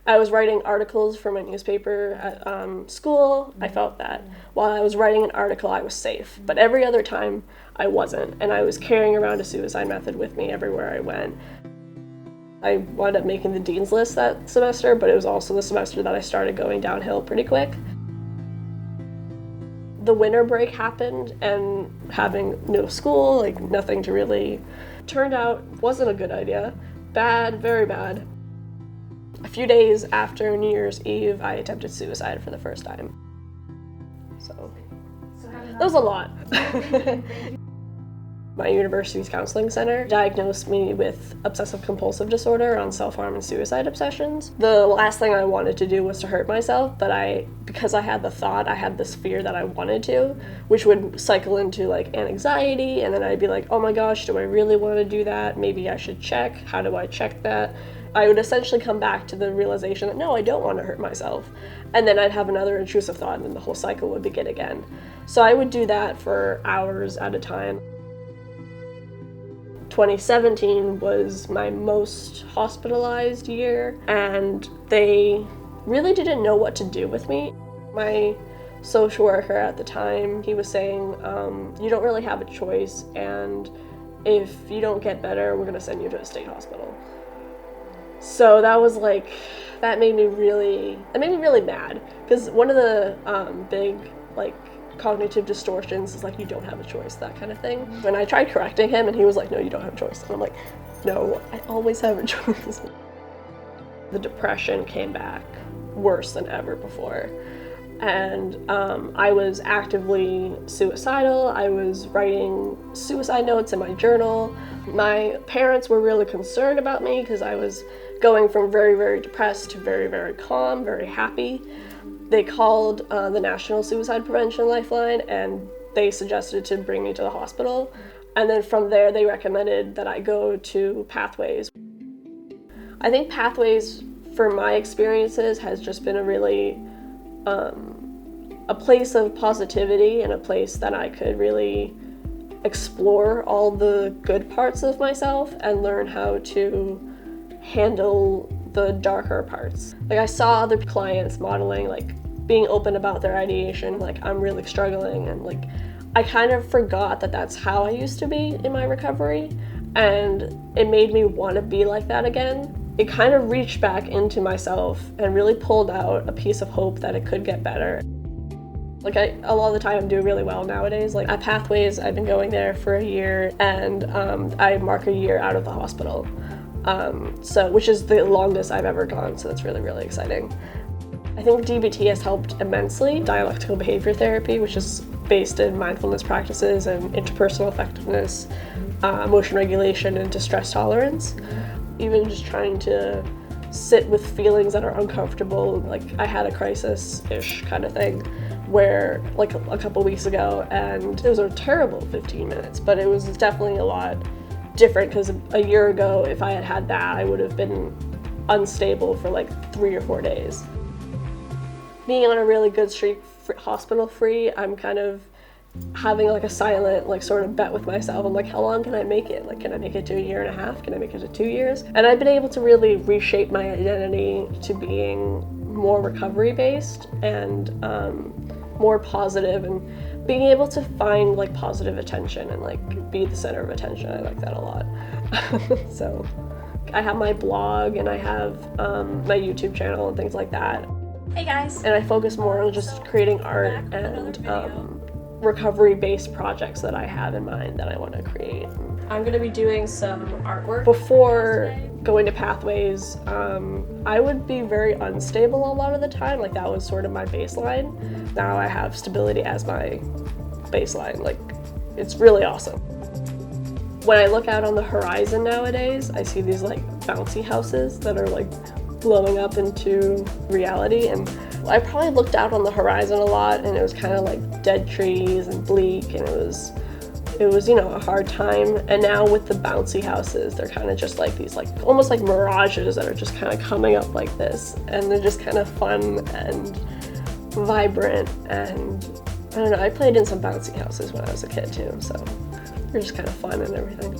I was writing articles for my newspaper at school. I felt that while I was writing an article, I was safe. But every other time, I wasn't. And I was carrying around a suicide method with me everywhere I went. I wound up making the dean's list that semester, but it was also the semester that I started going downhill pretty quick. The winter break happened, and having no school, like nothing to really, turned out wasn't a good idea. Bad, very bad. A few days after New Year's Eve, I attempted suicide for the first time. So that was a lot. My university's counseling center diagnosed me with obsessive compulsive disorder on self-harm and suicide obsessions. The last thing I wanted to do was to hurt myself, but because I had the thought, I had this fear that I wanted to, which would cycle into like an anxiety, and then I'd be like, oh my gosh, do I really want to do that? Maybe I should check. How do I check that? I would essentially come back to the realization that no, I don't want to hurt myself. And then I'd have another intrusive thought, and then the whole cycle would begin again. So I would do that for hours at a time. 2017 was my most hospitalized year, and they really didn't know what to do with me. My social worker at the time, he was saying, you don't really have a choice, and if you don't get better, we're gonna send you to a state hospital. So that was like, that made me really mad, because one of the big like cognitive distortions is like, you don't have a choice, that kind of thing. When I tried correcting him, and he was like, no, you don't have a choice. And I'm like, no, I always have a choice. The depression came back worse than ever before. And I was actively suicidal. I was writing suicide notes in my journal. My parents were really concerned about me because I was going from very, very depressed to very, very calm, very happy. They called the National Suicide Prevention Lifeline, and they suggested to bring me to the hospital. And then from there, they recommended that I go to Pathways. I think Pathways, for my experiences, has just been a really, a place of positivity and a place that I could really explore all the good parts of myself and learn how to handle the darker parts. Like, I saw other clients modeling, like, being open about their ideation, like, I'm really struggling, and like, I kind of forgot that that's how I used to be in my recovery, and it made me want to be like that again. It kind of reached back into myself and really pulled out a piece of hope that it could get better. Like, a lot of the time I'm doing really well nowadays. Like, at Pathways, I've been going there for a year, and I mark a year out of the hospital. Which is the longest I've ever gone, so that's really, really exciting. I think DBT has helped immensely. Dialectical Behavioral Therapy, which is based in mindfulness practices and interpersonal effectiveness, emotion regulation, and distress tolerance. Even just trying to sit with feelings that are uncomfortable. Like, I had a crisis-ish kind of thing where, like, a couple weeks ago, and it was a terrible 15 minutes, but it was definitely a lot different, because a year ago, if I had had that, I would have been unstable for like 3 or 4 days. Being on a really good streak, hospital-free, I'm kind of having like a silent, like, sort of bet with myself. I'm like, how long can I make it? Like, can I make it to a year and a half? Can I make it to 2 years? And I've been able to really reshape my identity to being more recovery-based and more positive, and being able to find like positive attention and like be the center of attention. I like that a lot. So I have my blog, and I have my YouTube channel and things like that. Hey guys! And I focus more on just creating art and recovery-based projects that I have in mind that I want to create. I'm going to be doing some artwork. Before going to Pathways, I would be very unstable a lot of the time. Like, that was sort of my baseline. Now I have stability as my baseline. Like, it's really awesome. When I look out on the horizon nowadays, I see these like bouncy houses that are like blowing up into reality, and I probably looked out on the horizon a lot, and it was kind of like dead trees and bleak, and it was, you know, a hard time. And now with the bouncy houses, they're kind of just like these, like, almost like mirages that are just kind of coming up like this, and they're just kind of fun and vibrant. And I don't know, I played in some bouncy houses when I was a kid too, so they're just kind of fun and everything.